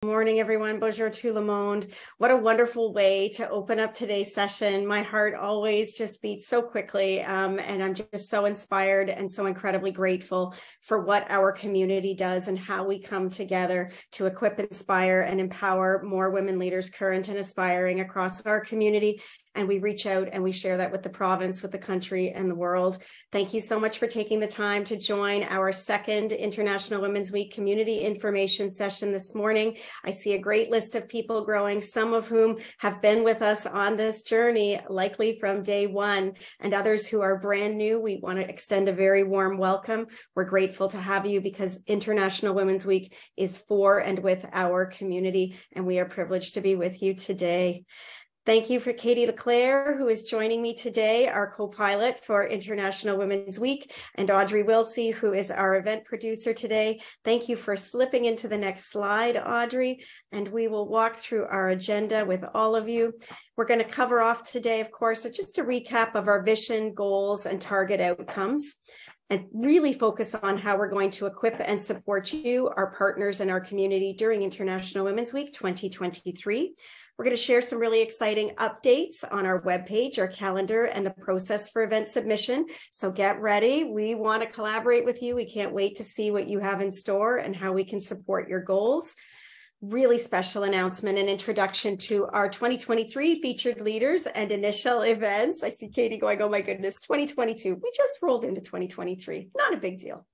Morning, everyone. Bonjour tout le monde. What a wonderful way to open up today's session. My heart always just beats so quickly, and I'm just so inspired and so incredibly grateful for what our community does and how we come together to equip, inspire, and empower more women leaders, current and aspiring, across our community. And we reach out and we share that with the province, with the country, and the world. Thank you so much for taking the time to join our second International Women's Week Community Information Session this morning. I see a great list of people growing, some of whom have been with us on this journey, likely from day one, and others who are brand new. We want to extend a very warm welcome. We're grateful to have you because International Women's Week is for and with our community, and we are privileged to be with you today. Thank you for Katie Leclerc, who is joining me today, our co-pilot for International Women's Week, and Audrey Wilsey, who is our event producer today. Thank you for slipping into the next slide, Audrey, and we will walk through our agenda with all of you. We're going to cover off today, of course, just a recap of our vision, goals, and target outcomes, and really focus on how we're going to equip and support you, our partners, and our community during International Women's Week 2023. We're going to share some really exciting updates on our webpage, our calendar, and the process for event submission. So get ready. We want to collaborate with you. We can't wait to see what you have in store and how we can support your goals. Really special announcement and introduction to our 2023 featured leaders and initial events. I see Katie going, oh my goodness, 2022. We just rolled into 2023. Not a big deal.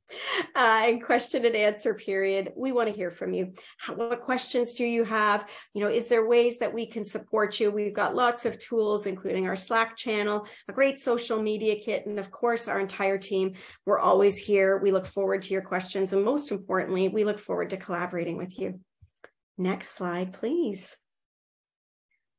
And question and answer period. We want to hear from you. What questions do you have? Is there ways that we can support you? We've got lots of tools, including our Slack channel, a great social media kit, and of course, our entire team. We're always here. We look forward to your questions. And most importantly, we look forward to collaborating with you. Next slide, please.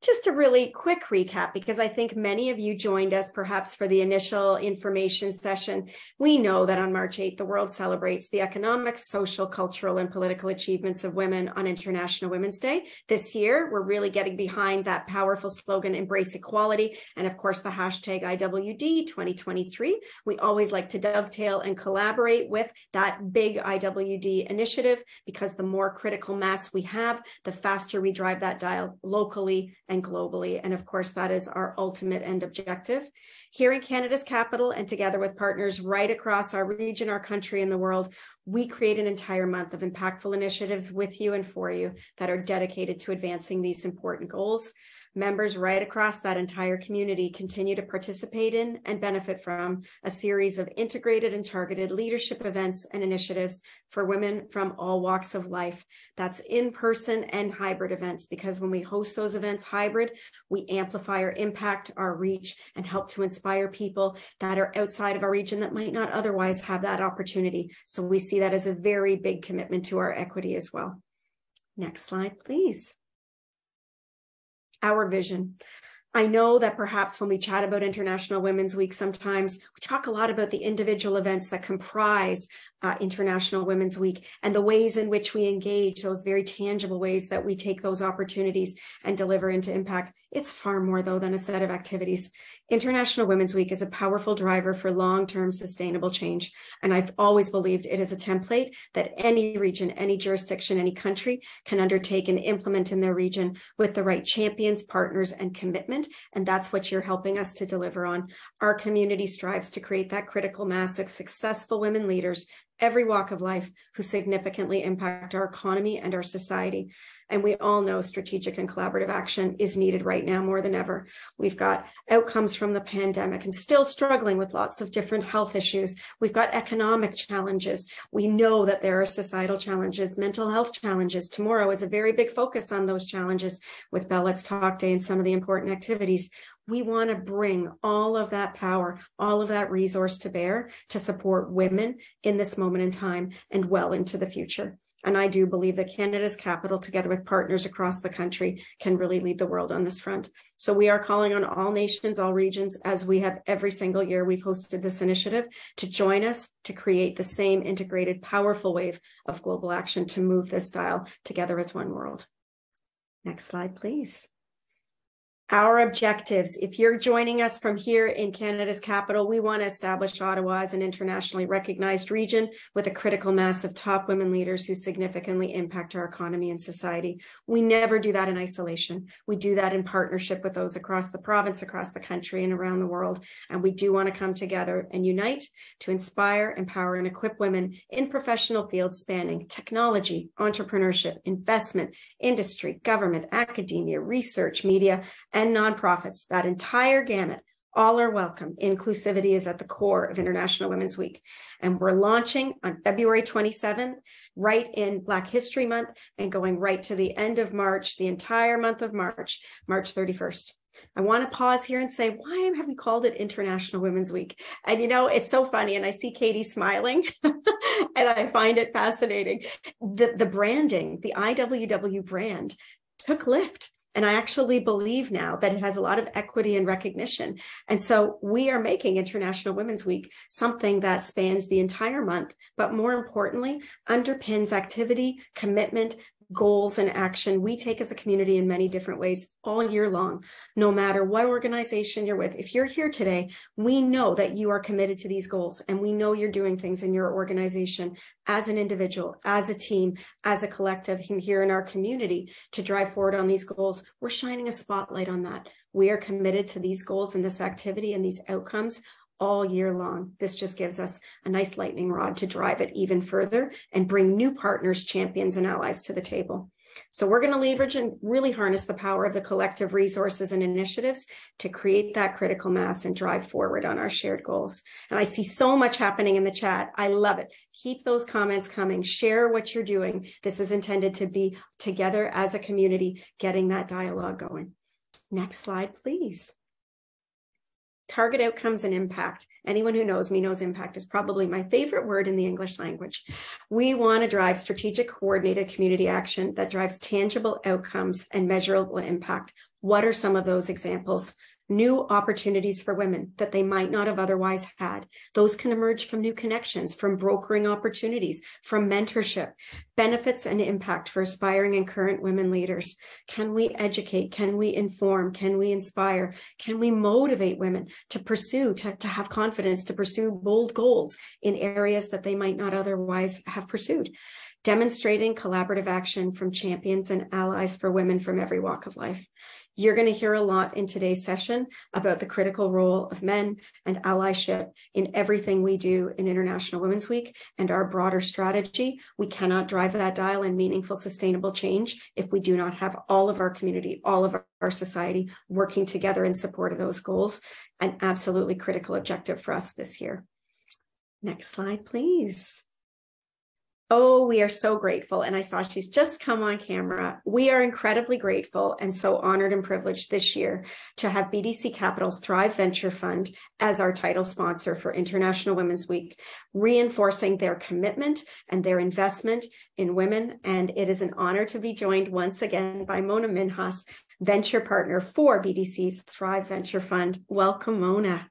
Just a really quick recap, because I think many of you joined us perhaps for the initial information session. We know that on March 8th, the world celebrates the economic, social, cultural, and political achievements of women on International Women's Day. This year, we're really getting behind that powerful slogan, Embrace Equality, and of course, the hashtag IWD 2023. We always like to dovetail and collaborate with that big IWD initiative, because the more critical mass we have, the faster we drive that dial locally and globally. And of course, that is our ultimate end objective. Here in Canada's capital, and together with partners right across our region, our country, and the world, we create an entire month of impactful initiatives with you and for you that are dedicated to advancing these important goals. Members right across that entire community continue to participate in and benefit from a series of integrated and targeted leadership events and initiatives for women from all walks of life. That's in-person and hybrid events, because when we host those events hybrid, we amplify our impact, our reach, and help to inspire people that are outside of our region that might not otherwise have that opportunity. So we see that as a very big commitment to our equity as well. Next slide, please. Our vision. I know that perhaps when we chat about International Women's Week, sometimes we talk a lot about the individual events that comprise International Women's Week and the ways in which we engage, those very tangible ways that we take those opportunities and deliver into impact. It's far more, though, than a set of activities. International Women's Week is a powerful driver for long-term sustainable change. And I've always believed it is a template that any region, any jurisdiction, any country can undertake and implement in their region with the right champions, partners, and commitment. And that's what you're helping us to deliver on. Our community strives to create that critical mass of successful women leaders, every walk of life, who significantly impact our economy and our society. And we all know strategic and collaborative action is needed right now more than ever. We've got outcomes from the pandemic and still struggling with lots of different health issues. We've got economic challenges. We know that there are societal challenges, mental health challenges. Tomorrow is a very big focus on those challenges with Bell Let's Talk Day and some of the important activities. We want to bring all of that power, all of that resource to bear to support women in this moment in time and well into the future. And I do believe that Canada's capital, together with partners across the country, can really lead the world on this front. So we are calling on all nations, all regions, as we have every single year we've hosted this initiative, to join us to create the same integrated, powerful wave of global action to move this dial together as one world. Next slide, please. Our objectives, if you're joining us from here in Canada's capital, we want to establish Ottawa as an internationally recognized region with a critical mass of top women leaders who significantly impact our economy and society. We never do that in isolation. We do that in partnership with those across the province, across the country, and around the world. And we do want to come together and unite to inspire, empower, and equip women in professional fields spanning technology, entrepreneurship, investment, industry, government, academia, research, media, and nonprofits. That entire gamut, all are welcome. Inclusivity is at the core of International Women's Week. And we're launching on February 27th, right in Black History Month, and going right to the end of March, the entire month of March, March 31st. I want to pause here and say, why have we called it International Women's Week? And you know, it's so funny. And I see Katie smiling and I find it fascinating. The branding, the IWW brand took lift. And I actually believe now that it has a lot of equity and recognition. And so we are making International Women's Week something that spans the entire month, but more importantly, underpins activity, commitment, goals, and action we take as a community in many different ways all year long, no matter what organization you're with. If you're here today, we know that you are committed to these goals, and we know you're doing things in your organization as an individual, as a team, as a collective here in our community to drive forward on these goals. We're shining a spotlight on that. We are committed to these goals and this activity and these outcomes all year long. This just gives us a nice lightning rod to drive it even further and bring new partners, champions, and allies to the table. So we're going to leverage and really harness the power of the collective resources and initiatives to create that critical mass and drive forward on our shared goals. And I see so much happening in the chat. I love it. Keep those comments coming. Share what you're doing. This is intended to be together as a community, getting that dialogue going. Next slide, please. Target outcomes and impact. Anyone who knows me knows impact is probably my favorite word in the English language. We want to drive strategic, coordinated community action that drives tangible outcomes and measurable impact. What are some of those examples? New opportunities for women that they might not have otherwise had. Those can emerge from new connections, from brokering opportunities, from mentorship, benefits and impact for aspiring and current women leaders. Can we educate? Can we inform? Can we inspire? Can we motivate women to pursue, to have confidence, to pursue bold goals in areas that they might not otherwise have pursued? Demonstrating collaborative action from champions and allies for women from every walk of life. You're going to hear a lot in today's session about the critical role of men and allyship in everything we do in International Women's Week and our broader strategy. We cannot drive that dial in meaningful, sustainable change if we do not have all of our community, all of our society working together in support of those goals. An absolutely critical objective for us this year. Next slide, please. Oh, we are so grateful. And I saw she's just come on camera. We are incredibly grateful and so honored and privileged this year to have BDC Capital's Thrive Venture Fund as our title sponsor for International Women's Week, reinforcing their commitment and their investment in women. And it is an honor to be joined once again by Mona Minhas, venture partner for BDC's Thrive Venture Fund. Welcome, Mona.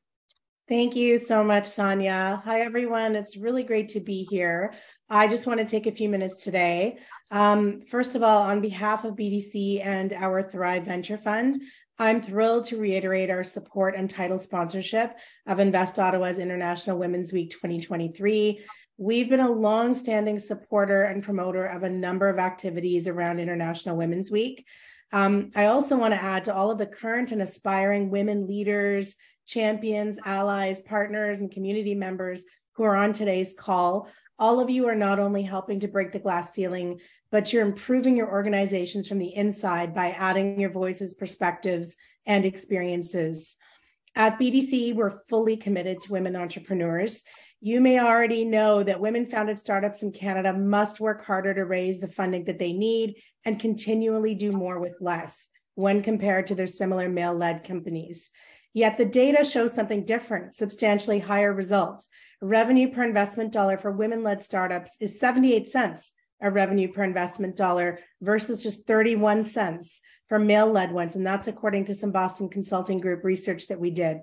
Thank you so much, Sonia. Hi, everyone. It's really great to be here. I just want to take a few minutes today. First of all, on behalf of BDC and our Thrive Venture Fund, I'm thrilled to reiterate our support and title sponsorship of Invest Ottawa's International Women's Week 2023. We've been a long-standing supporter and promoter of a number of activities around International Women's Week. I also want to add to all of the current and aspiring women leaders, champions, allies, partners, and community members who are on today's call. All of you are not only helping to break the glass ceiling, but you're improving your organizations from the inside by adding your voices, perspectives, and experiences. At BDC, we're fully committed to women entrepreneurs. You may already know that women-founded startups in Canada must work harder to raise the funding that they need and continually do more with less when compared to their similar male-led companies. Yet the data shows something different, substantially higher results. Revenue per investment dollar for women-led startups is 78 cents a revenue per investment dollar versus just 31 cents for male-led ones. And that's according to some Boston Consulting Group research that we did.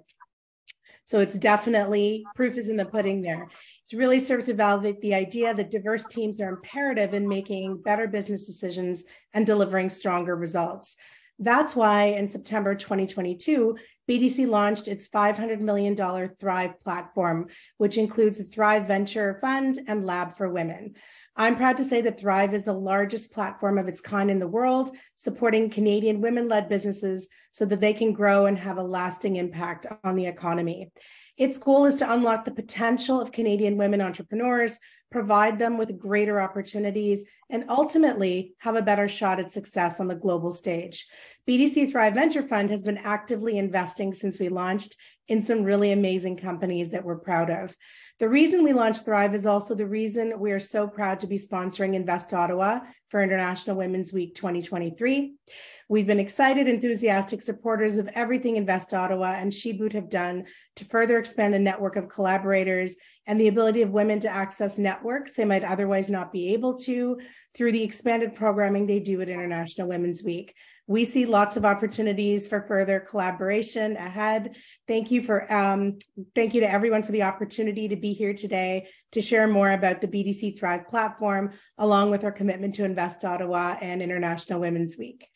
So it's definitely, proof is in the pudding there. It really serves to validate the idea that diverse teams are imperative in making better business decisions and delivering stronger results. That's why in September 2022, BDC launched its $500 million Thrive platform, which includes the Thrive Venture Fund and Lab for Women. I'm proud to say that Thrive is the largest platform of its kind in the world, supporting Canadian women-led businesses so that they can grow and have a lasting impact on the economy. Its goal is to unlock the potential of Canadian women entrepreneurs, provide them with greater opportunities, and ultimately have a better shot at success on the global stage. BDC Thrive Venture Fund has been actively investing since we launched in some really amazing companies that we're proud of. The reason we launched Thrive is also the reason we are so proud to be sponsoring Invest Ottawa for International Women's Week 2023. We've been excited, enthusiastic supporters of everything Invest Ottawa and SheBoot have done to further expand a network of collaborators and the ability of women to access networks they might otherwise not be able to through the expanded programming they do at International Women's Week. We see lots of opportunities for further collaboration ahead. Thank you to everyone for the opportunity to be here today to share more about the BDC Thrive platform, along with our commitment to Invest Ottawa and International Women's Week.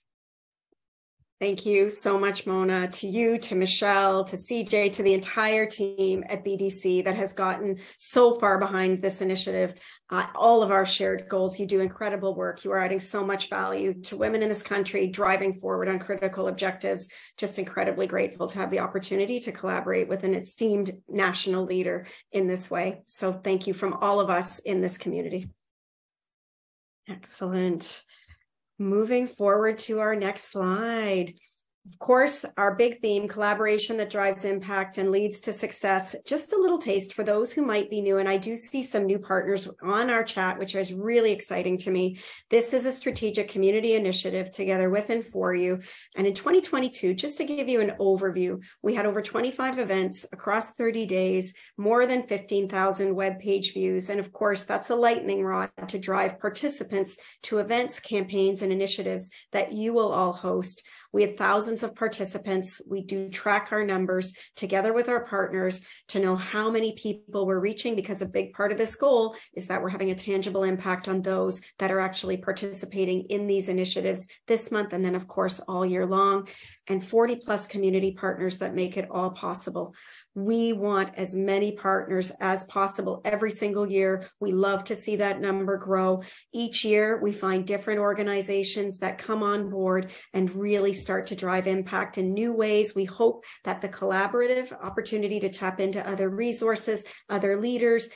Thank you so much, Mona, to you, to Michelle, to CJ, to the entire team at BDC that has gotten so far behind this initiative. All of our shared goals. You do incredible work. You are adding so much value to women in this country, driving forward on critical objectives. Just incredibly grateful to have the opportunity to collaborate with an esteemed national leader in this way. So thank you from all of us in this community. Excellent. Moving forward to our next slide. Of course, our big theme, collaboration that drives impact and leads to success. Just a little taste for those who might be new, and I do see some new partners on our chat, which is really exciting to me. This is a strategic community initiative together with and for you. And in 2022, just to give you an overview, we had over 25 events across 30 days, more than 15,000 web page views. And of course, that's a lightning rod to drive participants to events, campaigns, and initiatives that you will all host. We had thousands of participants. We do track our numbers together with our partners to know how many people we're reaching, because a big part of this goal is that we're having a tangible impact on those that are actually participating in these initiatives this month, and then of course all year long, and 40 plus community partners that make it all possible. We want as many partners as possible every single year. We love to see that number grow. Each year, we find different organizations that come on board and really start to drive impact in new ways. We hope that the collaborative opportunity to tap into other resources, other leaders,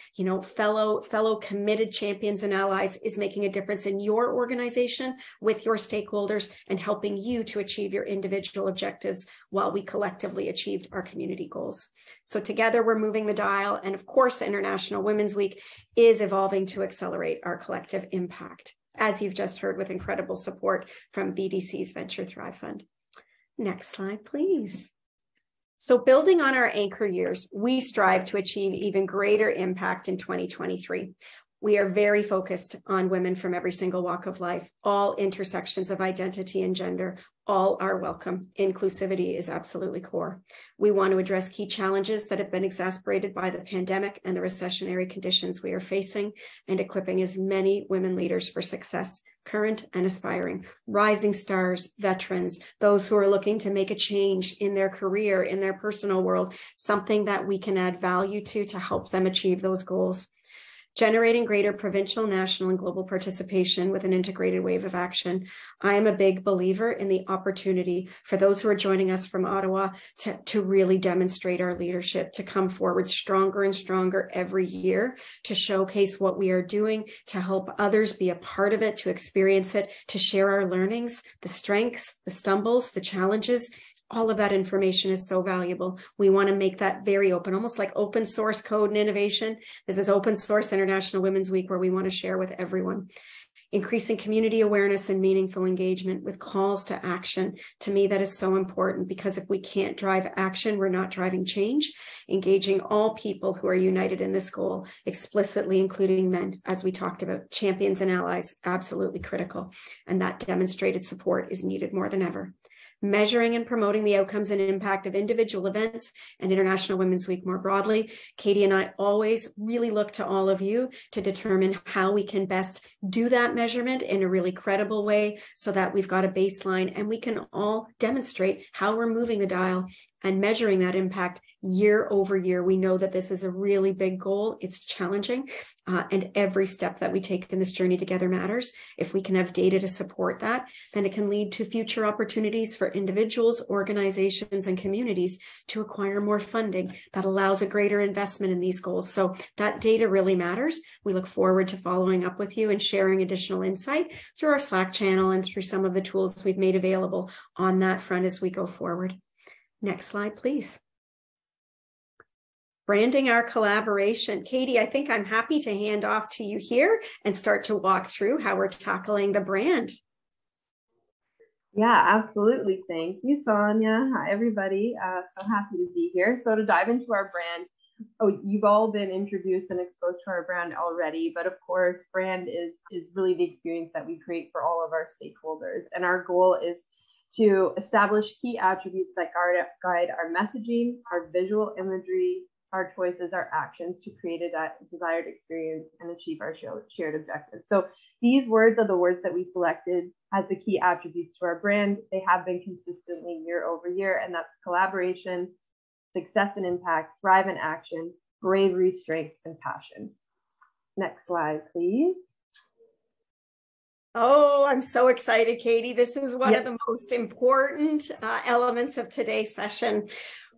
fellow committed champions and allies is making a difference in your organization with your stakeholders and helping you to achieve your individual objectives while we collectively achieved our community goals. So together we're moving the dial. And of course, International Women's Week is evolving to accelerate our collective impact, as you've just heard, with incredible support from BDC's Venture Thrive Fund. Next slide, please. So building on our anchor years, we strive to achieve even greater impact in 2023. We are very focused on women from every single walk of life, all intersections of identity and gender. All are welcome. Inclusivity is absolutely core. We want to address key challenges that have been exacerbated by the pandemic and the recessionary conditions we are facing, and equipping as many women leaders for success, current and aspiring, rising stars, veterans, those who are looking to make a change in their career, in their personal world, something that we can add value to help them achieve those goals. Generating greater provincial, national, and global participation with an integrated wave of action. I am a big believer in the opportunity for those who are joining us from Ottawa to really demonstrate our leadership, to come forward stronger and stronger every year, to showcase what we are doing, to help others be a part of it, to experience it, to share our learnings, the strengths, the stumbles, the challenges. All of that information is so valuable. We want to make that very open, almost like open source code and innovation. This is Open Source International Women's Week, where we want to share with everyone. Increasing community awareness and meaningful engagement with calls to action. To me, that is so important, because if we can't drive action, we're not driving change. Engaging all people who are united in this goal, explicitly including men, as we talked about, champions and allies, absolutely critical. And that demonstrated support is needed more than ever. Measuring and promoting the outcomes and impact of individual events and International Women's Week more broadly. Katie and I always really look to all of you to determine how we can best do that measurement in a really credible way so that we've got a baseline and we can all demonstrate how we're moving the dial and measuring that impact year over year. We know that this is a really big goal. It's challenging, and every step that we take in this journey together matters. If we can have data to support that, then it can lead to future opportunities for individuals, organizations, and communities to acquire more funding that allows a greater investment in these goals. So that data really matters. We look forward to following up with you and sharing additional insight through our Slack channel and through some of the tools we've made available on that front as we go forward. Next slide, please. Branding our collaboration. Katie, I think I'm happy to hand off to you here and start to walk through how we're tackling the brand. Yeah, absolutely. Thank you, Sonia. Hi, everybody. So happy to be here. So to dive into our brand, you've all been introduced and exposed to our brand already, but of course, brand is really the experience that we create for all of our stakeholders. And our goal is to establish key attributes that guide our messaging, our visual imagery, our choices, our actions to create a desired experience and achieve our shared objectives. So these words are the words that we selected as the key attributes to our brand. They have been consistently year over year, and that's collaboration, success and impact, thrive and action, bravery, strength, and passion. Next slide, please. Oh, I'm so excited, Katie. This is one of the most important elements of today's session.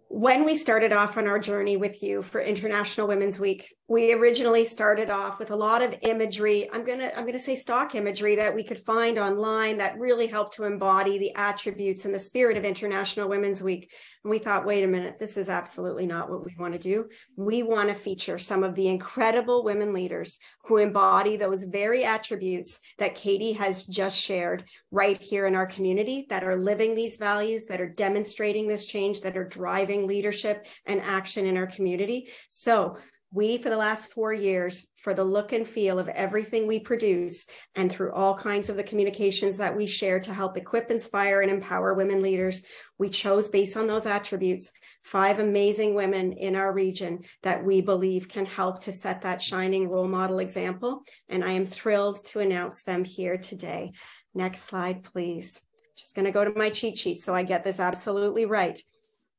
When we started off on our journey with you for International Women's Week, we originally started off with a lot of imagery. I'm gonna say stock imagery that we could find online that really helped to embody the attributes and the spirit of International Women's Week. And we thought, wait a minute, this is absolutely not what we want to do. We want to feature some of the incredible women leaders who embody those very attributes that Katie has just shared right here in our community, that are living these values, that are demonstrating this change, that are driving leadership and action in our community. So we, for the last 4 years, for the look and feel of everything we produce and through all kinds of the communications that we share to help equip, inspire, and empower women leaders, we chose, based on those attributes, 5 amazing women in our region that we believe can help to set that shining role model example. And I am thrilled to announce them here today. Next slide, please. Just going to go to my cheat sheet so I get this absolutely right.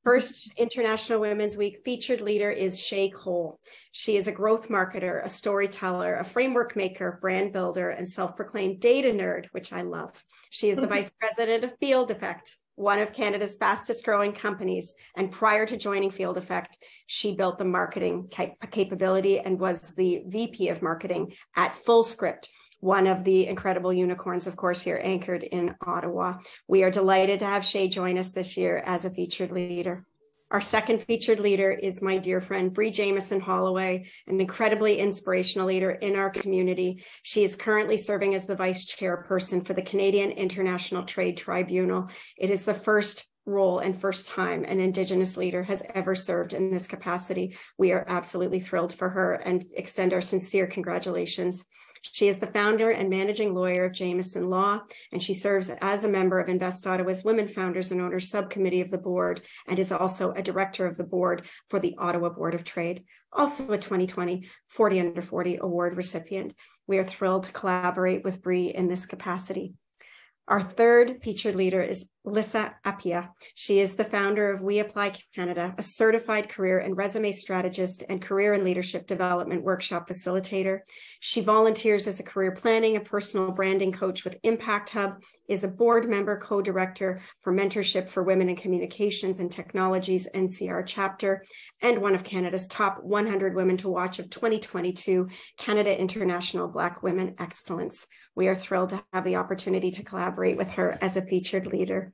First International Women's Week featured leader is Shay Cole. She is a growth marketer, a storyteller, a framework maker, brand builder, and self-proclaimed data nerd, which I love. She is the vice president of Field Effect, one of Canada's fastest growing companies. And prior to joining Field Effect, she built the marketing capability and was the VP of marketing at FullScript, one of the incredible unicorns, of course, here anchored in Ottawa. We are delighted to have Shay join us this year as a featured leader. Our second featured leader is my dear friend, Bree Jamieson Holloway, an incredibly inspirational leader in our community. She is currently serving as the vice chairperson for the Canadian International Trade Tribunal. It is the first role and first time an Indigenous leader has ever served in this capacity. We are absolutely thrilled for her and extend our sincere congratulations. She is the founder and managing lawyer of Jamieson Law, and she serves as a member of Invest Ottawa's Women Founders and Owners Subcommittee of the board, and is also a director of the board for the Ottawa Board of Trade, also a 2020 40 Under 40 award recipient. We are thrilled to collaborate with Bree in this capacity. Our third featured leader is Lisa Appia. She is the founder of We Apply Canada, a certified career and resume strategist and career and leadership development workshop facilitator. She volunteers as a career planning and personal branding coach with Impact Hub, is a board member, co-director for Mentorship for Women in Communications and Technologies NCR chapter, and one of Canada's top 100 women to watch of 2022 Canada International Black Women Excellence. We are thrilled to have the opportunity to collaborate with her as a featured leader.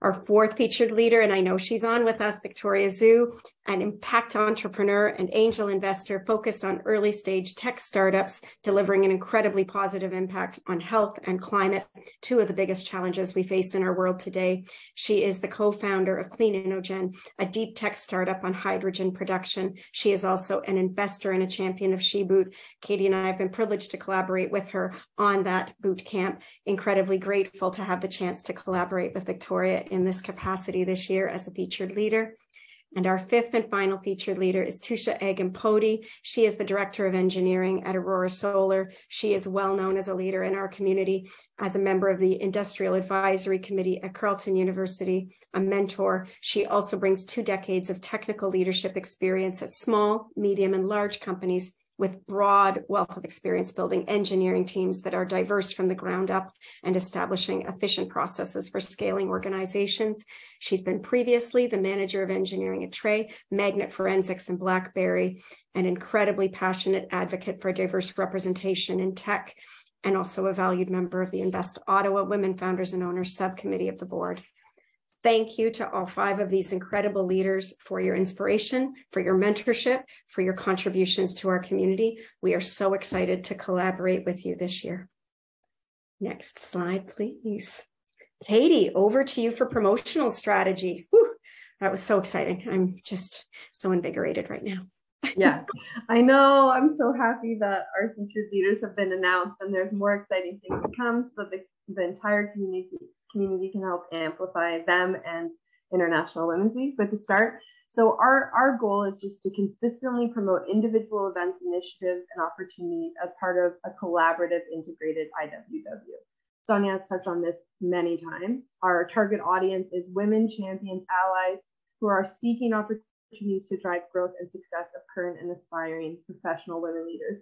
Our fourth featured leader, and I know she's on with us, Victoria Zhu, an impact entrepreneur and angel investor focused on early stage tech startups, delivering an incredibly positive impact on health and climate, 2 of the biggest challenges we face in our world today. She is the co-founder of Clean Innogen, a deep tech startup on hydrogen production. She is also an investor and a champion of SheBoot. Katie and I have been privileged to collaborate with her on that boot camp. Incredibly grateful to have the chance to collaborate with Victoria in this capacity this year as a featured leader. And our fifth and final featured leader is Tusha Agampodi. She is the Director of Engineering at Aurora Solar. She is well known as a leader in our community, as a member of the Industrial Advisory Committee at Carleton University, a mentor. She also brings 2 decades of technical leadership experience at small, medium, and large companies, with broad wealth of experience building engineering teams that are diverse from the ground up and establishing efficient processes for scaling organizations. She's been previously the manager of engineering at Trey, Magnet Forensics, and BlackBerry, an incredibly passionate advocate for diverse representation in tech, and also a valued member of the Invest Ottawa Women Founders and Owners Subcommittee of the Board. Thank you to all 5 of these incredible leaders for your inspiration, for your mentorship, for your contributions to our community. We are so excited to collaborate with you this year. Next slide, please. Katie, over to you for promotional strategy. Whew, that was so exciting. I'm just so invigorated right now. Yeah, I know. I'm so happy that our featured leaders have been announced, and there's more exciting things to come, so that the entire community can help amplify them and International Women's Week. But to start, so our goal is just to consistently promote individual events, initiatives, and opportunities as part of a collaborative, integrated IWW. Sonia has touched on this many times. Our target audience is women, champions, allies who are seeking opportunities to drive growth and success of current and aspiring professional women leaders.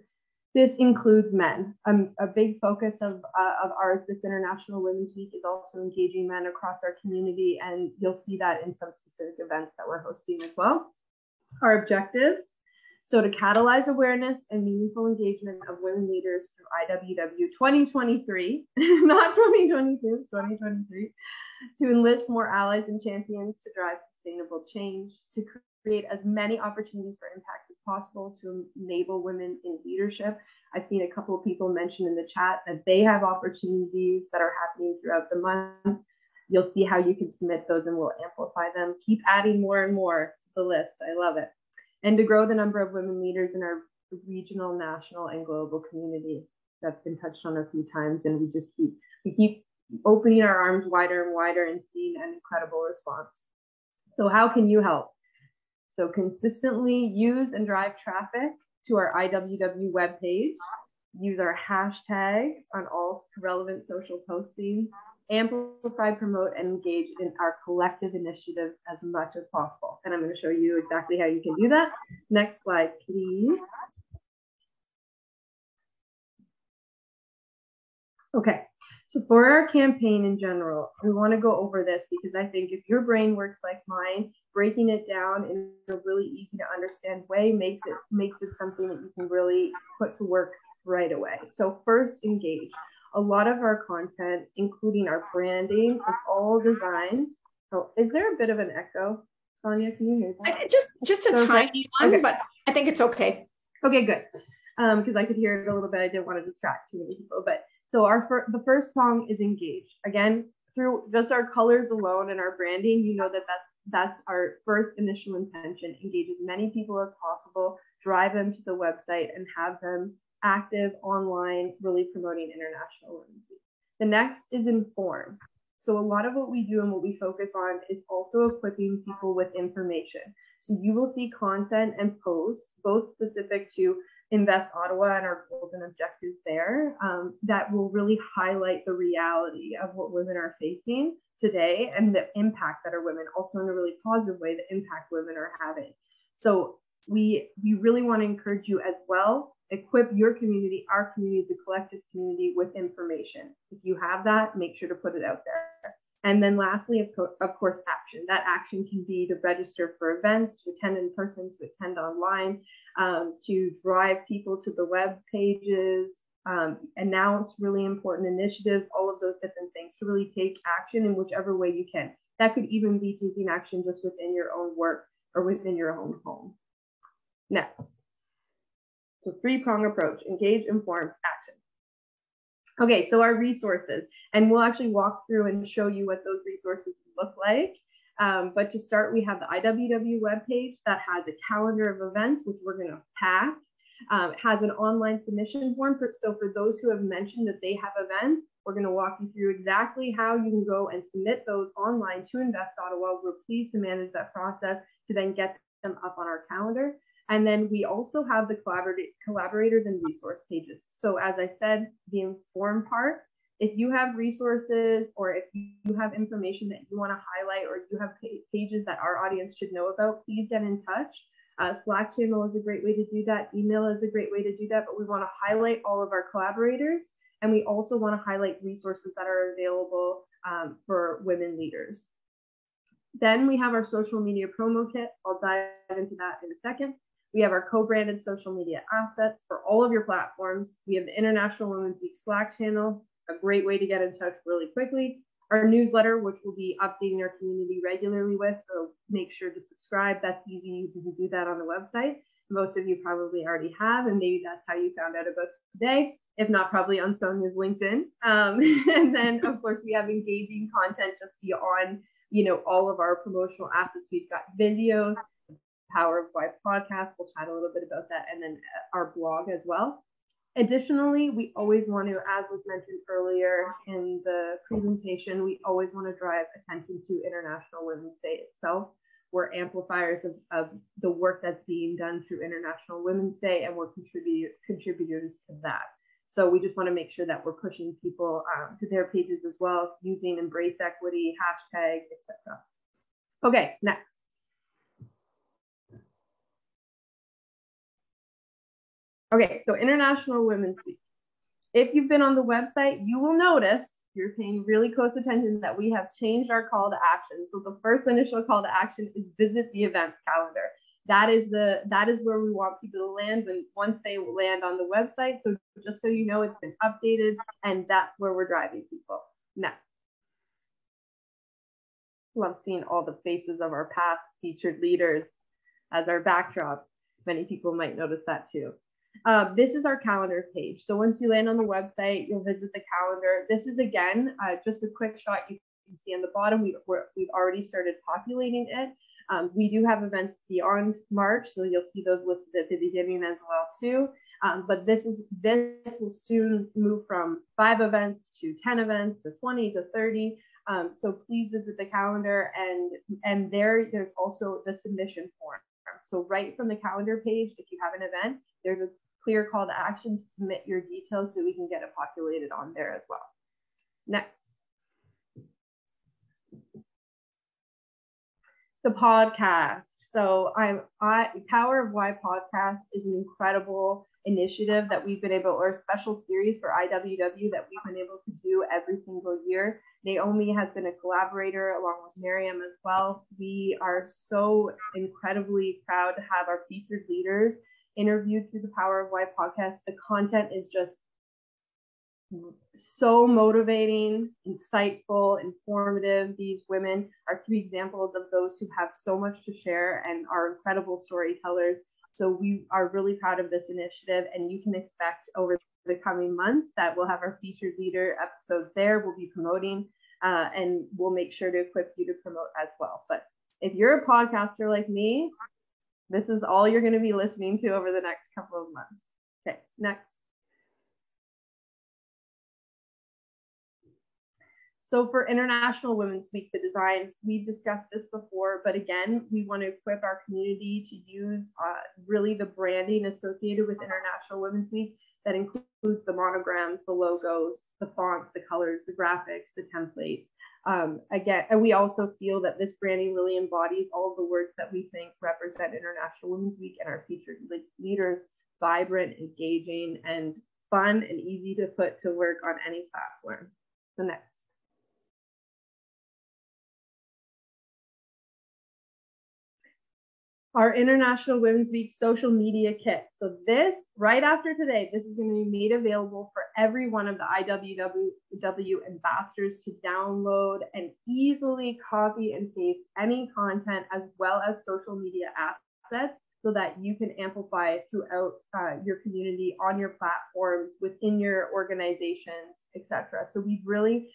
This includes men. A big focus of ours this International Women's Week is also engaging men across our community, and you'll see that in some specific events that we're hosting as well. Our objectives, so to catalyze awareness and meaningful engagement of women leaders through IWW 2023, not 2022, 2023, to enlist more allies and champions to drive sustainable change, to create as many opportunities for impact as possible to enable women in leadership. I've seen a couple of people mention in the chat that they have opportunities that are happening throughout the month. You'll see how you can submit those and we'll amplify them. Keep adding more and more to the list. I love it. And to grow the number of women leaders in our regional, national, and global community. That's been touched on a few times, and we keep opening our arms wider and wider and seeing an incredible response. So how can you help? So consistently use and drive traffic to our IWW webpage, use our hashtags on all relevant social postings, amplify, promote, and engage in our collective initiatives as much as possible. And I'm going to show you exactly how you can do that. Next slide, please. Okay. So for our campaign in general, we want to go over this because I think if your brain works like mine, breaking it down in a really easy to understand way makes it something that you can really put to work right away. So first, engage. A lot of our content, including our branding, is all designed. Oh, is there a bit of an echo, Sonia? Can you hear that? Just a tiny one, okay. But I think it's okay. Okay, good. Because I could hear it a little bit. I didn't want to distract too many people, but. So the first prong is engage. Again, through just our colors alone and our branding, you know that's our first initial intention. Engage as many people as possible, drive them to the website, and have them active online, really promoting International Women's Week. The next is inform. So a lot of what we do and what we focus on is also equipping people with information. So you will see content and posts, both specific to Invest Ottawa and our goals and objectives there, that will really highlight the reality of what women are facing today and the impact that our women, also in a really positive way, the impact women are having. So we really want to encourage you as well, equip your community, our community, the collective community with information. If you have that, make sure to put it out there. And then lastly, of course, action. That action can be to register for events, to attend in person, to attend online, to drive people to the web pages, announce really important initiatives, all of those different things, to really take action in whichever way you can. That could even be taking action just within your own work or within your own home. Next. So 3-prong approach: engage, inform, action. Okay, so our resources, and we'll actually walk through and show you what those resources look like. But to start, we have the IWW webpage that has a calendar of events, which we're going to pack. It has an online submission form. So for those who have mentioned that they have events, we're going to walk you through exactly how you can go and submit those online to Invest Ottawa. We're pleased to manage that process to then get them up on our calendar. And then we also have the collaborators and resource pages. So as I said, the inform part, if you have resources or if you have information that you want to highlight or you have pages that our audience should know about, please get in touch. Slack channel is a great way to do that. Email is a great way to do that, but we want to highlight all of our collaborators. And we also want to highlight resources that are available for women leaders. Then we have our social media promo kit. I'll dive into that in a second. We have our co-branded social media assets for all of your platforms. We have the International Women's Week Slack channel, a great way to get in touch really quickly. Our newsletter, which we'll be updating our community regularly with, so make sure to subscribe. That's easy. You can do that on the website. Most of you probably already have, and maybe that's how you found out about today. If not, probably on Sonia's LinkedIn. And then, of course, we have engaging content just beyond, all of our promotional assets. We've got videos, the Power of Why podcast. We'll chat a little bit about that, and then our blog as well. Additionally, we always want to, as was mentioned earlier in the presentation, we always want to drive attention to International Women's Day itself. We're amplifiers of the work that's being done through International Women's Day, and we're contributors to that. So we just want to make sure that we're pushing people to their pages as well, using Embrace Equity, hashtag, etc. Okay, next. Okay, so International Women's Week. If you've been on the website, you will notice, you're paying really close attention, that we have changed our call to action. So the first initial call to action is visit the event calendar. That is where we want people to land once they land on the website. So just so you know, it's been updated, and that's where we're driving people. Next. Love seeing all the faces of our past featured leaders as our backdrop. Many people might notice that too. This is our calendar page. So once you land on the website, you'll visit the calendar. This is, again, just a quick shot. You can see on the bottom, we've already started populating it. We do have events beyond March, so you'll see those listed at the beginning as well too. But this will soon move from 5 events to 10 events to 20 to 30. So please visit the calendar, and there's also the submission form. So right from the calendar page, if you have an event, there's a clear call to action to submit your details so we can get it populated on there as well. Next. The podcast. So Power of Why podcast is an incredible initiative that we've been able, or a special series for IWW that we've been able to do every single year. Naomi has been a collaborator along with Miriam as well. We are so incredibly proud to have our featured leaders interviewed through the Power of Why podcast. The content is just so motivating, insightful, informative. These women are 3 examples of those who have so much to share and are incredible storytellers. So we are really proud of this initiative, and you can expect over the coming months that we'll have our featured leader episodes there. We'll be promoting, and we'll make sure to equip you to promote as well. But if you're a podcaster like me, this is all you're going to be listening to over the next couple of months. Okay, next. So for International Women's Week, the design, we've discussed this before, but again, we want to equip our community to use really the branding associated with International Women's Week. That includes the monograms, the logos, the fonts, the colors, the graphics, the templates. Again, and we also feel that this branding really embodies all of the words that we think represent International Women's Week and our featured leaders: vibrant, engaging, and fun, and easy to put to work on any platform. So next. Our International Women's Week social media kit. So this, right after today, this is going to be made available for every one of the IWW ambassadors to download and easily copy and paste any content as well as social media assets so that you can amplify throughout your community, on your platforms, within your organizations, etc. So we've really,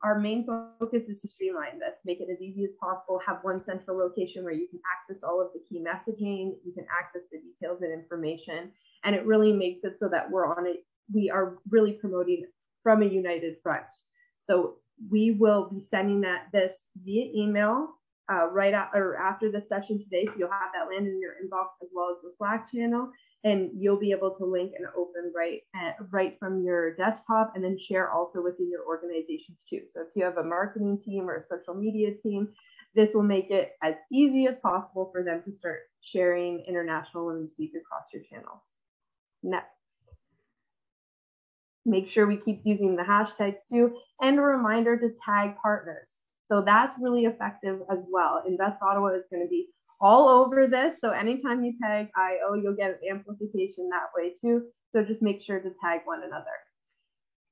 our main focus is to streamline this, make it as easy as possible, have one central location where you can access all of the key messaging, you can access the details and information, and it really makes it so that we are really promoting from a united front. So we will be sending this via email after the session today. So you'll have that land in your inbox as well as the Slack channel, and you'll be able to link and open right from your desktop, and then share also within your organizations too. So if you have a marketing team or a social media team, this will make it as easy as possible for them to start sharing International Women's Week across your channels. Next. Make sure we keep using the hashtags too, and a reminder to tag partners. So that's really effective as well. Invest Ottawa is going to be all over this. So anytime you tag IO, you'll get an amplification that way too. So just make sure to tag one another.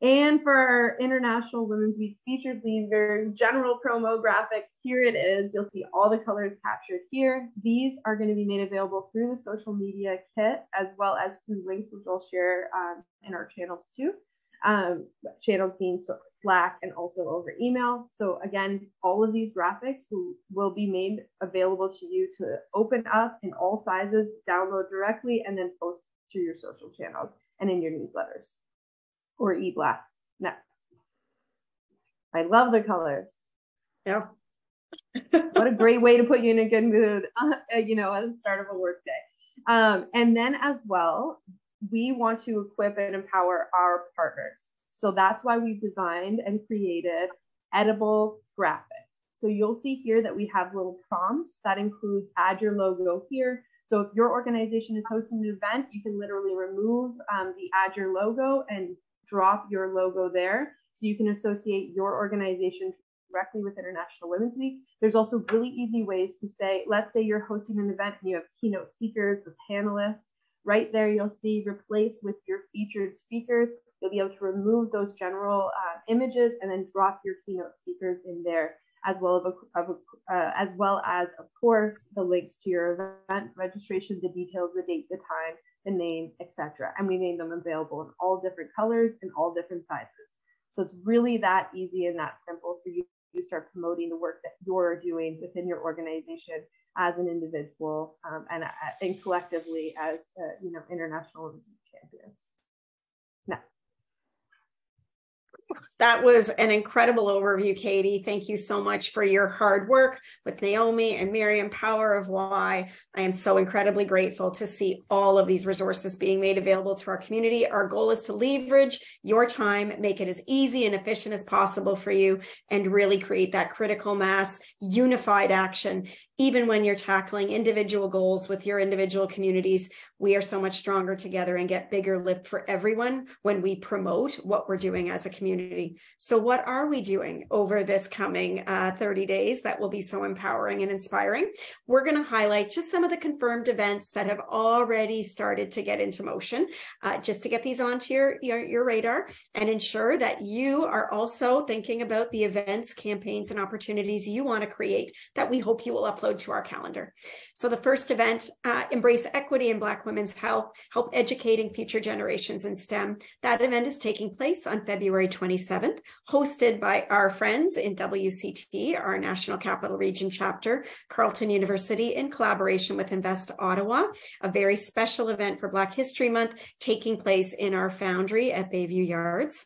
And for our International Women's Week Featured Leaders general promo graphics, here it is. You'll see all the colors captured here. These are going to be made available through the social media kit, as well as through links, which I'll share in our channels too. Channels being Slack and also over email. So again, all of these graphics will be made available to you to open up in all sizes, download directly, and then post to your social channels and in your newsletters or e-blasts. Next. I love the colors. Yeah. What a great way to put you in a good mood, at the start of a work day. And then as well, we want to equip and empower our partners. So that's why we've designed and created edible graphics. So you'll see here that we have little prompts that includes add your logo here. So if your organization is hosting an event, you can literally remove the add your logo and drop your logo there. So you can associate your organization directly with International Women's Week. There's also really easy ways to say, let's say you're hosting an event and you have keynote speakers with panelists. Right there, you'll see replace with your featured speakers. You'll be able to remove those general images and then drop your keynote speakers in there, as well as, of course, the links to your event registration, the details, the date, the time, the name, etc. And we made them available in all different colors and all different sizes. So it's really that easy and that simple for you to start promoting the work that you're doing within your organization as an individual and collectively as International Women's champions. Now, that was an incredible overview, Katie. Thank you so much for your hard work with Naomi and Miriam, Power of Why. I am so incredibly grateful to see all of these resources being made available to our community. Our goal is to leverage your time, make it as easy and efficient as possible for you, and really create that critical mass, unified action. Even when you're tackling individual goals with your individual communities, we are so much stronger together and get bigger lift for everyone when we promote what we're doing as a community. So what are we doing over this coming 30 days that will be so empowering and inspiring? We're going to highlight just some of the confirmed events that have already started to get into motion, just to get these onto your radar and ensure that you are also thinking about the events, campaigns, and opportunities you want to create that we hope you will upload to our calendar. So the first event, Embrace Equity in Black Women's Health, Help Educating Future Generations in STEM. That event is taking place on February 27th, hosted by our friends in WCT, our National Capital Region chapter, Carleton University, in collaboration with Invest Ottawa, a very special event for Black History Month taking place in our foundry at Bayview Yards.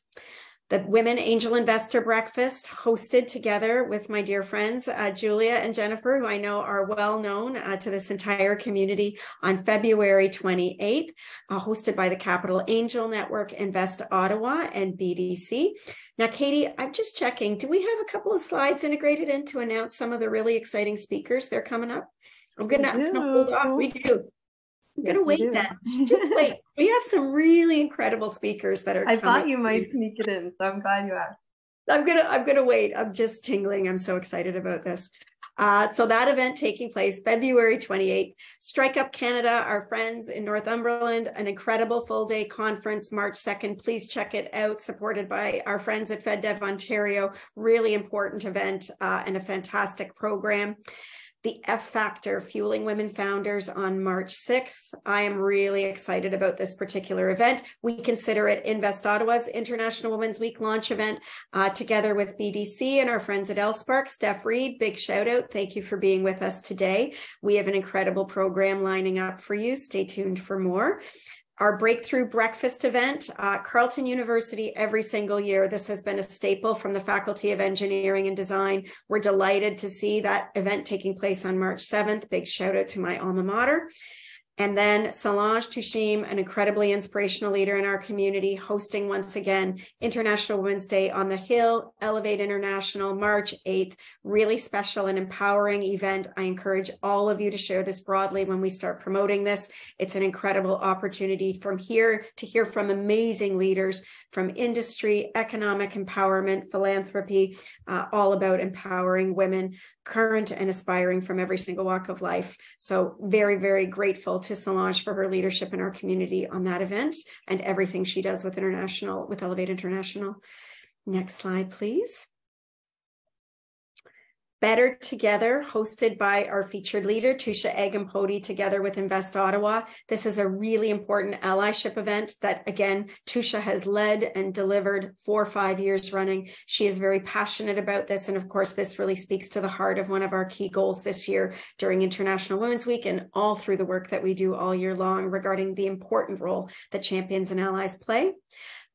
The Women Angel Investor Breakfast, hosted together with my dear friends, Julia and Jennifer, who I know are well known to this entire community, on February 28th, hosted by the Capital Angel Network, Invest Ottawa, and BDC. Now, Katie, I'm just checking, do we have a couple of slides integrated in to announce some of the really exciting speakers that are coming up? I'm gonna hold off. We do. I'm going to wait then. Just wait. We have some really incredible speakers that are coming. I thought you might sneak it in, so I'm glad you asked. I'm gonna wait. I'm just tingling. I'm so excited about this. So that event taking place February 28th. Strike Up Canada, our friends in Northumberland, an incredible full-day conference, March 2nd. Please check it out, supported by our friends at FedDev Ontario. Really important event and a fantastic program. The F Factor, Fueling Women Founders, on March 6th. I am really excited about this particular event. We consider it Invest Ottawa's International Women's Week launch event, together with BDC and our friends at Elspark. Steph Reed, big shout out. Thank you for being with us today. We have an incredible program lining up for you. Stay tuned for more. Our breakthrough breakfast event, Carleton University, every single year, this has been a staple from the Faculty of Engineering and Design. We're delighted to see that event taking place on March 7th. Big shout out to my alma mater. And then Solange Touchim, an incredibly inspirational leader in our community, hosting once again International Women's Day on the Hill, Elevate International, March 8th. Really special and empowering event. I encourage all of you to share this broadly when we start promoting this. It's an incredible opportunity from here to hear from amazing leaders from industry, economic empowerment, philanthropy, all about empowering women, current and aspiring from every single walk of life. So very, very grateful to Solange for her leadership in our community on that event and everything she does with Elevate International. Next slide, please. Better Together, hosted by our featured leader, Tusha Agampodi, together with Invest Ottawa. This is a really important allyship event that, again, Tusha has led and delivered 4 or 5 years running. She is very passionate about this. And of course, this really speaks to the heart of one of our key goals this year during International Women's Week and all through the work that we do all year long regarding the important role that champions and allies play.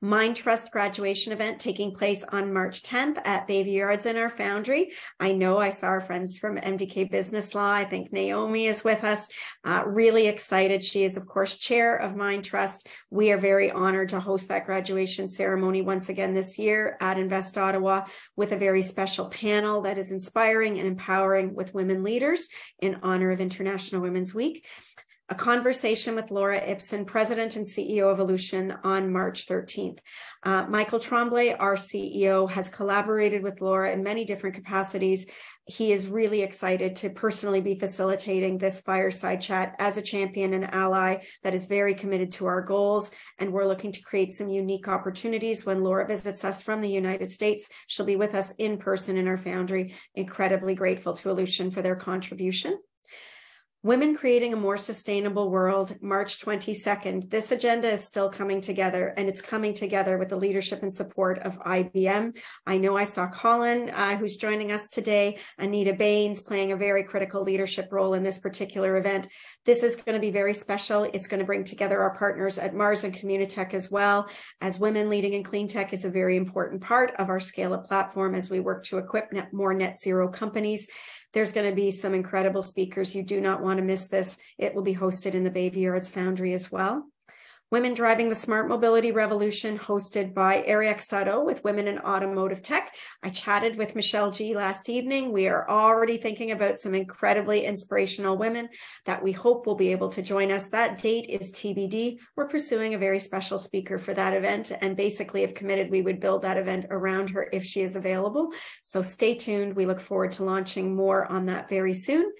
Mind Trust graduation event taking place on March 10th at Bayview Yards in our foundry. I know I saw our friends from MDK Business Law. I think Naomi is with us. Really excited. She is, of course, chair of Mind Trust. We are very honored to host that graduation ceremony once again this year at Invest Ottawa with a very special panel that is inspiring and empowering with women leaders in honor of International Women's Week. A conversation with Laura Ibsen, President and CEO of Evolution, on March 13th. Michael Tremblay, our CEO, has collaborated with Laura in many different capacities. He is really excited to personally be facilitating this fireside chat as a champion and ally that is very committed to our goals. And we're looking to create some unique opportunities when Laura visits us from the United States. She'll be with us in person in our foundry. Incredibly grateful to Evolution for their contribution. Women Creating a More Sustainable World, March 22nd. This agenda is still coming together, and it's coming together with the leadership and support of IBM. I know I saw Colin, who's joining us today, Anita Baines playing a very critical leadership role in this particular event. This is going to be very special. It's going to bring together our partners at Mars and Communitech as well, as women leading in clean tech is a very important part of our scale-up platform as we work to equip more net zero companies. There's going to be some incredible speakers. You do not want to miss this. It will be hosted in the Bayview Yards Foundry as well. Women Driving the Smart Mobility Revolution, hosted by ARIX.O with Women in Automotive Tech. I chatted with Michelle G last evening. We are already thinking about some incredibly inspirational women that we hope will be able to join us. That date is TBD. We're pursuing a very special speaker for that event and basically have committed we would build that event around her if she is available. So stay tuned. We look forward to launching more on that very soon.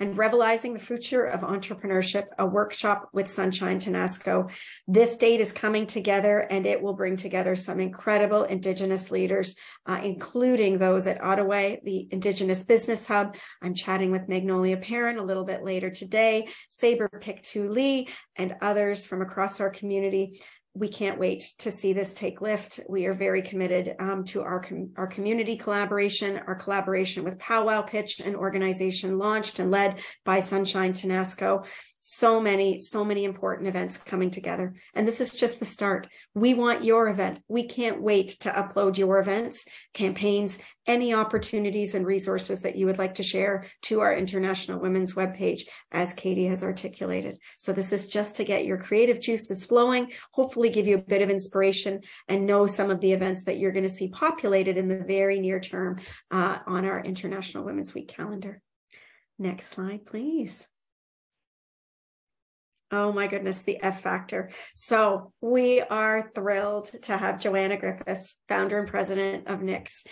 And Revelizing the Future of Entrepreneurship, a workshop with Sunshine Tenasco. This date is coming together, and it will bring together some incredible Indigenous leaders, including those at Ottawa, the Indigenous Business Hub. I'm chatting with Magnolia Perrin a little bit later today, Saber Pictou Lee, and others from across our community. We can't wait to see this take lift. We are very committed to our community collaboration, our collaboration with Powwow Pitch, an organization launched and led by Sunshine Tenasco. So many important events coming together. And this is just the start. We want your event. We can't wait to upload your events, campaigns, any opportunities and resources that you would like to share to our International Women's webpage, as Katie has articulated. So this is just to get your creative juices flowing, hopefully give you a bit of inspiration and know some of the events that you're going to see populated in the very near term on our International Women's Week calendar. Next slide, please. Oh my goodness, the F factor. So we are thrilled to have Joanna Griffiths, founder and president of NIX,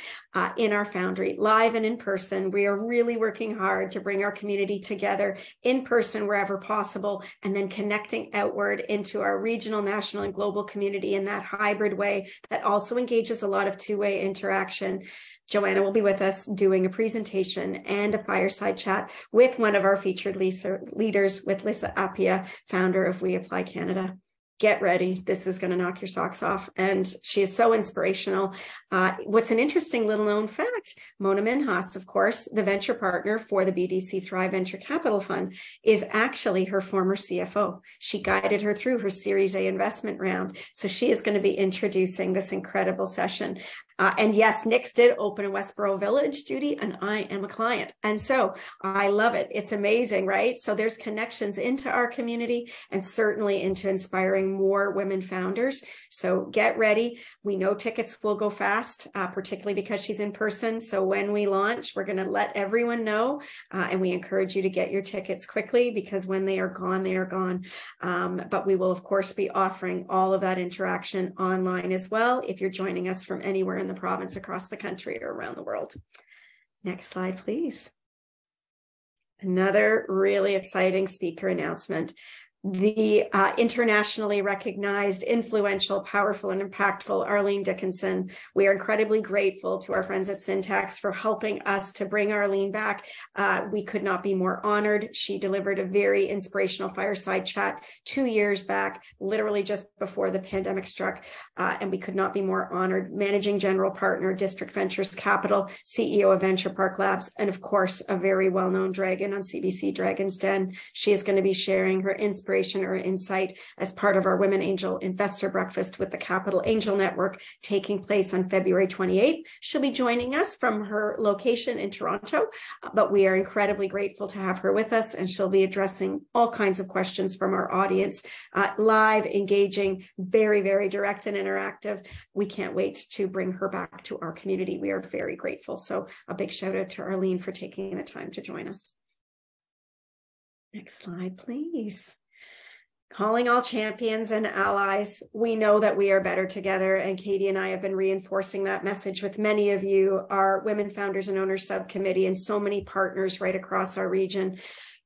in our foundry, live and in person. We are really working hard to bring our community together in person wherever possible, and then connecting outward into our regional, national, and global community in that hybrid way that also engages a lot of two-way interaction. Joanna will be with us doing a presentation and a fireside chat with one of our featured leaders, with Lisa Appia, founder of We Apply Canada. get ready. This is going to knock your socks off. And she is so inspirational. What's an interesting little known fact, Mona Minhas, of course, the venture partner for the BDC Thrive Venture Capital Fund, is actually her former CFO. She guided her through her Series A investment round. So she is going to be introducing this incredible session. And yes, Nick's did open in Westboro Village, Judy, and I am a client. And so I love it. It's amazing, right? So there's connections into our community and certainly into inspiring more women founders. So get ready. We know tickets will go fast, particularly because she's in person. So when we launch, we're going to let everyone know. And we encourage you to get your tickets quickly because when they are gone, they are gone. But we will, of course, be offering all of that interaction online as well if you're joining us from anywhere in the province, across the country, or around the world. Next slide, please. Another really exciting speaker announcement. The internationally recognized, influential, powerful, and impactful Arlene Dickinson. We are incredibly grateful to our friends at Syntax for helping us to bring Arlene back. We could not be more honored. She delivered a very inspirational fireside chat 2 years back, literally just before the pandemic struck, and we could not be more honored. Managing General Partner, District Ventures Capital, CEO of Venture Park Labs, and of course, a very well-known dragon on CBC Dragon's Den. She is going to be sharing her inspiration or insight as part of our Women Angel Investor Breakfast with the Capital Angel Network taking place on February 28th. She'll be joining us from her location in Toronto, but we are incredibly grateful to have her with us, and she'll be addressing all kinds of questions from our audience, live, engaging, very, very direct and interactive. We can't wait to bring her back to our community. We are very grateful. So a big shout out to Arlene for taking the time to join us. Next slide, please. Calling all champions and allies. We know that we are better together, and Katie and I have been reinforcing that message with many of you, our Women Founders and Owners Subcommittee, and so many partners right across our region.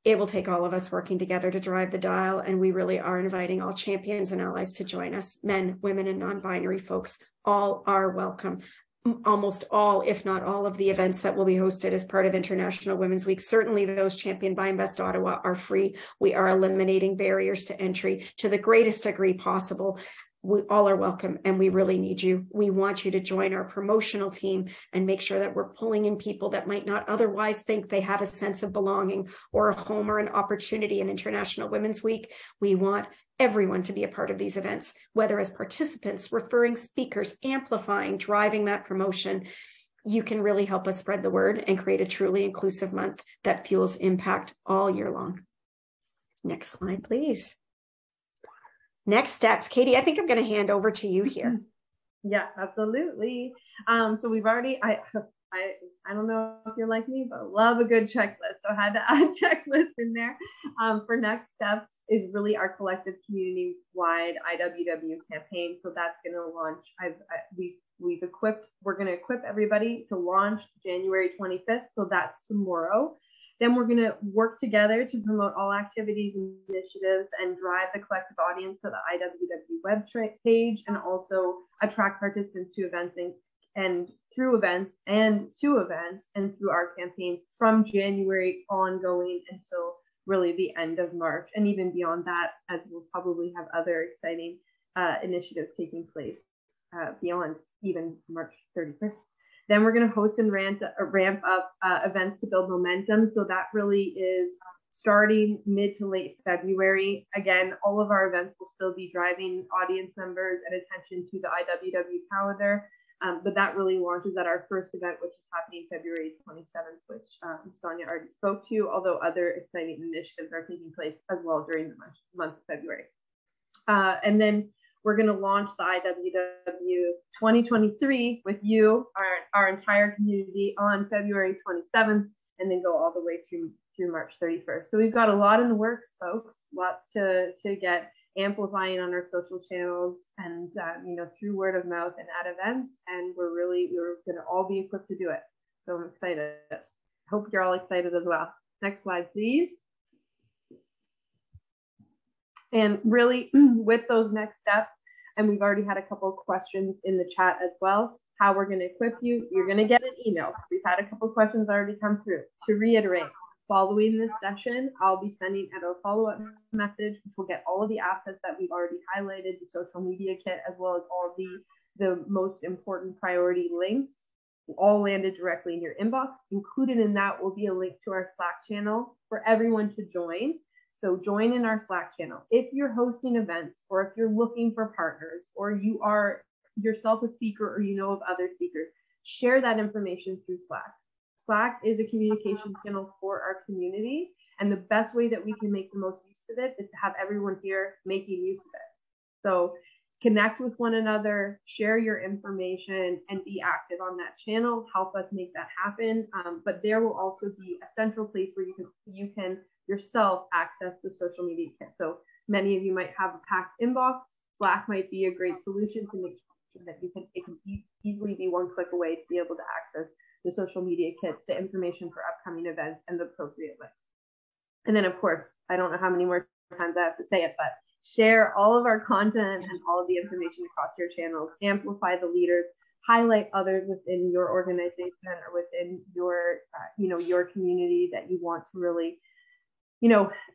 It will take all of us working together to drive the dial, and we really are inviting all champions and allies to join us. Men, women, and non-binary folks, all are welcome. Almost all, if not all, of the events that will be hosted as part of International Women's Week, certainly those championed by Invest Ottawa, are free. We are eliminating barriers to entry to the greatest degree possible. We all are welcome, and we really need you. We want you to join our promotional team and make sure that we're pulling in people that might not otherwise think they have a sense of belonging or a home or an opportunity in International Women's Week. We want everyone to be a part of these events, whether as participants, referring speakers, amplifying, driving that promotion. You can really help us spread the word and create a truly inclusive month that fuels impact all year long. Next slide, please. Next steps. Katie, I think I'm going to hand over to you here. Yeah, absolutely. So we've already, I don't know if you're like me, but love a good checklist. So I had to add checklist in there. For next steps is really our collective community-wide IWW campaign. So that's going to launch. We're going to equip everybody to launch January 25th. So that's tomorrow. Then we're going to work together to promote all activities and initiatives and drive the collective audience to the IWW web page, and also attract participants to events and through events and to events and through our campaigns from January ongoing until really the end of March, and even beyond that, as we'll probably have other exciting initiatives taking place beyond even March 31st. Then we're going to host and ramp up events to build momentum. So that really is starting mid to late February. Again, all of our events will still be driving audience members and attention to the IWW calendar. But that really launches at our first event, which is happening February 27th, which Sonia already spoke to, although other exciting initiatives are taking place as well during the month of February. And then we're going to launch the IWW 2023 with you, our entire community, on February 27th, and then go all the way through March 31st. So we've got a lot in the works, folks, lots to get amplifying on our social channels and through word of mouth and at events, and we're going to all be equipped to do it. So I'm excited. Hope you're all excited as well. Next slide, please. And really, with those next steps, and we've already had a couple of questions in the chat as well, how we're going to equip you. You're going to get an email. So we've had a couple of questions already come through. To reiterate, following this session, I'll be sending out a follow-up message, which will get all of the assets that we've already highlighted, the social media kit, as well as all of the most important priority links, all landed directly in your inbox. Included in that will be a link to our Slack channel for everyone to join. So join in our Slack channel. If you're hosting events, or if you're looking for partners, or you are yourself a speaker, or you know of other speakers, share that information through Slack. Slack is a communication channel for our community, and the best way that we can make the most use of it is to have everyone here making use of it. So connect with one another, share your information, and be active on that channel. Help us make that happen. But there will also be a central place where you can yourself access the social media kit. So many of you might have a packed inbox. Slack might be a great solution to make sure that it can easily be one click away to be able to access the social media kits, the information for upcoming events, and the appropriate links. And then, of course, I don't know how many more times I have to say it, but share all of our content and all of the information across your channels, amplify the leaders, highlight others within your organization or within your, your community that you want to really,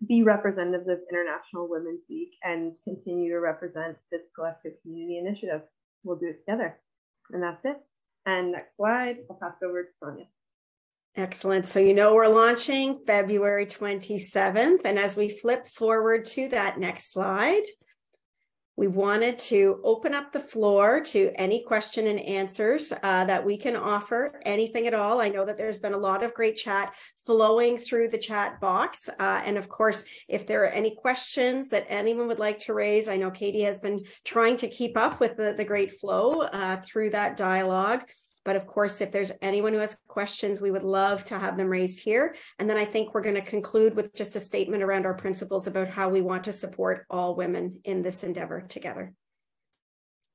be representatives of International Women's Week and continue to represent this collective community initiative. We'll do it together. And that's it. And next slide, I'll pass it over to Sonia. Excellent. So we're launching February 27th. And as we flip forward to that next slide, we wanted to open up the floor to any question and answers that we can offer, anything at all. I know that there's been a lot of great chat flowing through the chat box. And of course, if there are any questions that anyone would like to raise, I know Katie has been trying to keep up with the great flow through that dialogue. But of course, if there's anyone who has questions, we would love to have them raised here. And then I think we're going to conclude with just a statement around our principles about how we want to support all women in this endeavor together.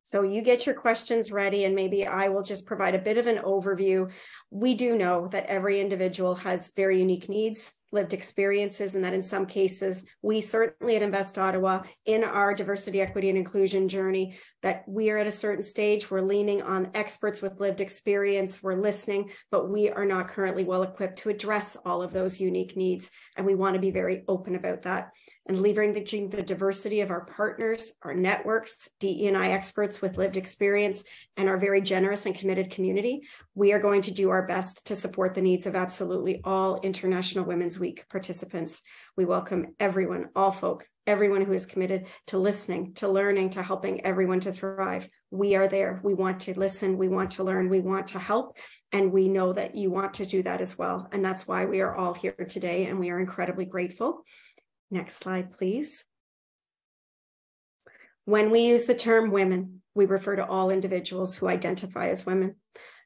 So you get your questions ready, and maybe I will just provide a bit of an overview. We do know that every individual has very unique needs, lived experiences, and that in some cases, we certainly at Invest Ottawa, in our diversity, equity, and inclusion journey, that we are at a certain stage, we're leaning on experts with lived experience, we're listening, but we are not currently well equipped to address all of those unique needs. And we want to be very open about that. And leveraging the diversity of our partners, our networks, DE&I experts with lived experience, and our very generous and committed community, we are going to do our best to support the needs of absolutely all International Women's Week participants. We welcome everyone, all folk, everyone who is committed to listening, to learning, to helping everyone to thrive. We are there. We want to listen. We want to learn. We want to help. And we know that you want to do that as well. And that's why we are all here today. And we are incredibly grateful. Next slide, please. When we use the term women, we refer to all individuals who identify as women.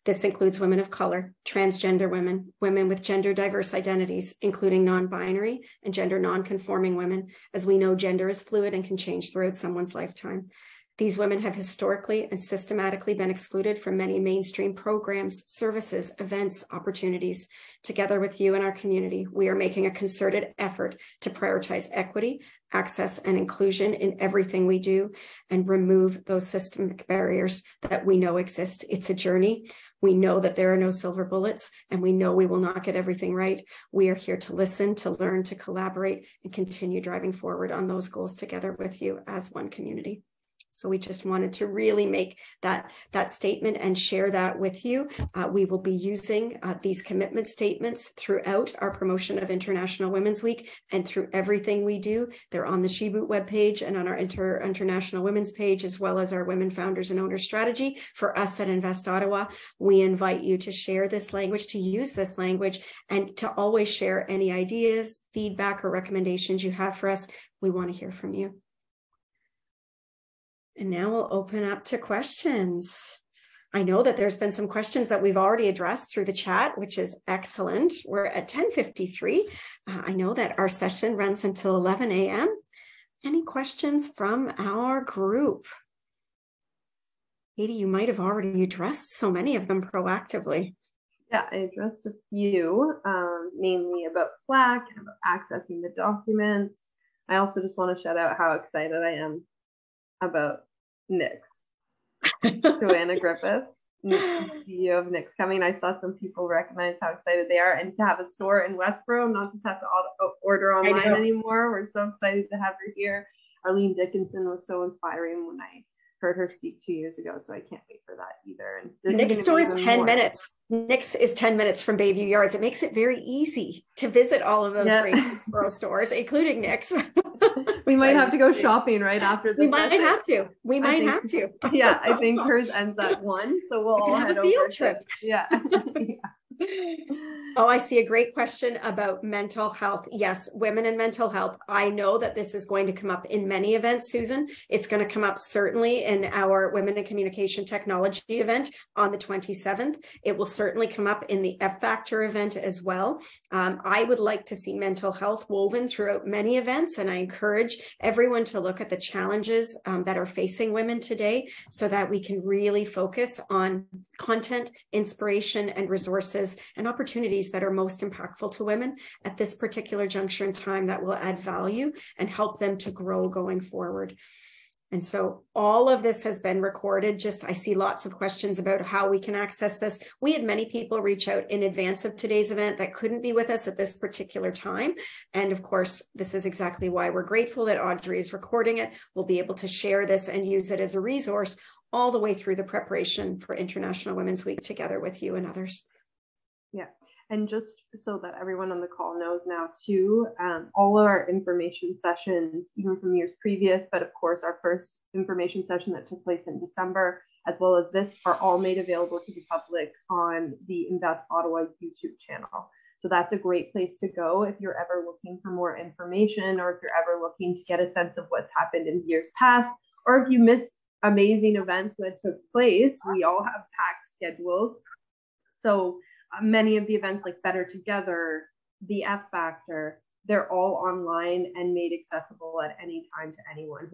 This includes women of color, transgender women, women with gender diverse identities, including non-binary and gender non-conforming women. As we know, gender is fluid and can change throughout someone's lifetime. These women have historically and systematically been excluded from many mainstream programs, services, events, opportunities. Together with you and our community, we are making a concerted effort to prioritize equity, access, and inclusion in everything we do and remove those systemic barriers that we know exist. It's a journey. We know that there are no silver bullets, and we know we will not get everything right. We are here to listen, to learn, to collaborate, and continue driving forward on those goals together with you as one community. So we just wanted to really make that statement and share that with you. We will be using these commitment statements throughout our promotion of International Women's Week and through everything we do. They're on the SheBoot webpage and on our International Women's page, as well as our Women Founders and Owners strategy. For us at Invest Ottawa, we invite you to share this language, to use this language, and to always share any ideas, feedback, or recommendations you have for us. We want to hear from you. And now we'll open up to questions. I know that there's been some questions that we've already addressed through the chat, which is excellent. We're at 10:53. I know that our session runs until 11 a.m. Any questions from our group? Katie, you might have already addressed so many of them proactively. Yeah, I addressed a few, mainly about Slack and about accessing the documents. I also just want to shout out how excited I am about Nix, Joanna Griffiths. CEO of Nick's coming. I saw some people recognize how excited they are, and to have a store in Westboro, not just have to order online anymore. We're so excited to have her here. Arlene Dickinson was so inspiring when I heard her speak 2 years ago, so I can't wait for that either. And Nick's store is 10 minutes. Nick's is 10 minutes from Bayview Yards. It makes it very easy to visit all of those great Westboro stores, including Nick's. We might have to go shopping right after this. We might have to. We might have to. Yeah, I think hers ends at 1, so we'll all head over. Field trip. Yeah. Oh, I see a great question about mental health. Yes, women and mental health. I know that this is going to come up in many events, Susan. It's going to come up certainly in our Women in Communication Technology event on the 27th. It will certainly come up in the F Factor event as well. I would like to see mental health woven throughout many events, and I encourage everyone to look at the challenges that are facing women today so that we can really focus on content, inspiration, and resources and opportunities that are most impactful to women at this particular juncture in time that will add value and help them to grow going forward. And so all of this has been recorded. I see lots of questions about how we can access this. We had many people reach out in advance of today's event that couldn't be with us at this particular time. And of course, this is exactly why we're grateful that Audrey is recording it. We'll be able to share this and use it as a resource all the way through the preparation for International Women's Week together with you and others. Yeah. And just so that everyone on the call knows now too, all of our information sessions, even from years previous, but of course our first information session that took place in December, as well as this, are all made available to the public on the Invest Ottawa YouTube channel. So that's a great place to go if you're ever looking for more information, or if you're ever looking to get a sense of what's happened in years past, or if you miss amazing events that took place. We all have packed schedules. So many of the events like Better Together, the F Factor, they're all online and made accessible at any time to anyone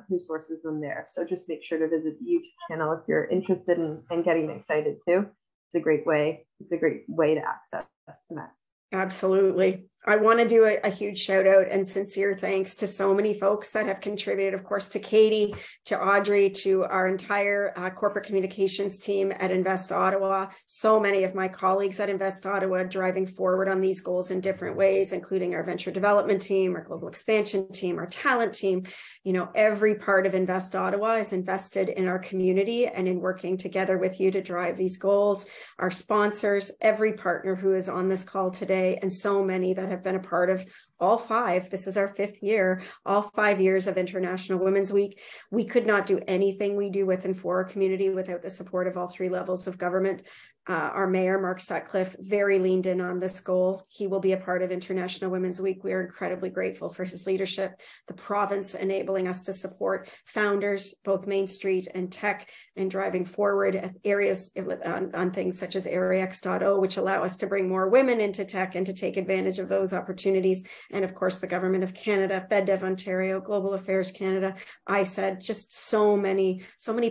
who sources them there. So just make sure to visit the YouTube channel if you're interested in getting excited too. It's a great way. It's a great way to access that. Absolutely. I want to do a huge shout out and sincere thanks to so many folks that have contributed, of course, to Katie, to Audrey, to our entire corporate communications team at Invest Ottawa. So many of my colleagues at Invest Ottawa driving forward on these goals in different ways, including our venture development team, our global expansion team, our talent team. You know, every part of Invest Ottawa is invested in our community and in working together with you to drive these goals. Our sponsors, every partner who is on this call today, and so many that have been a part of all 5. This is our 5th year, all 5 years of International Women's Week. We could not do anything we do with and for our community without the support of all 3 levels of government. Our mayor, Mark Sutcliffe, very leaned in on this goal. He will be a part of International Women's Week. We are incredibly grateful for his leadership, the province enabling us to support founders, both Main Street and tech, and driving forward at areas on things such as AreaX.0, which allow us to bring more women into tech and to take advantage of those opportunities. And of course, the Government of Canada, FedDev Ontario, Global Affairs Canada, ISED, just so many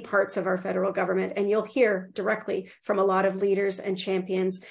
parts of our federal government. And you'll hear directly from a lot of leaders and champions,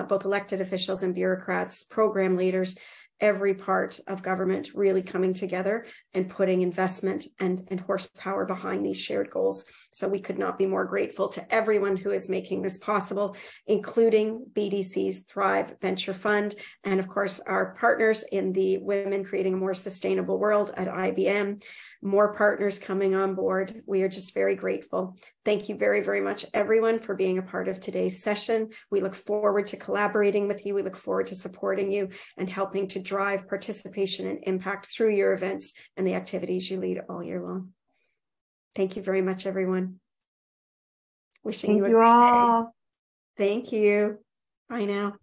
both elected officials and bureaucrats, program leaders, every part of government really coming together and putting investment and horsepower behind these shared goals. So we could not be more grateful to everyone who is making this possible, including BDC's Thrive Venture Fund, and of course, our partners in the Women Creating a More Sustainable World at IBM. More partners coming on board. We are just very grateful. Thank you very, very much, everyone, for being a part of today's session. We look forward to collaborating with you. We look forward to supporting you and helping to drive participation and impact through your events and the activities you lead all year long. Thank you very much, everyone. Wishing you a great day. Thank you. Bye now.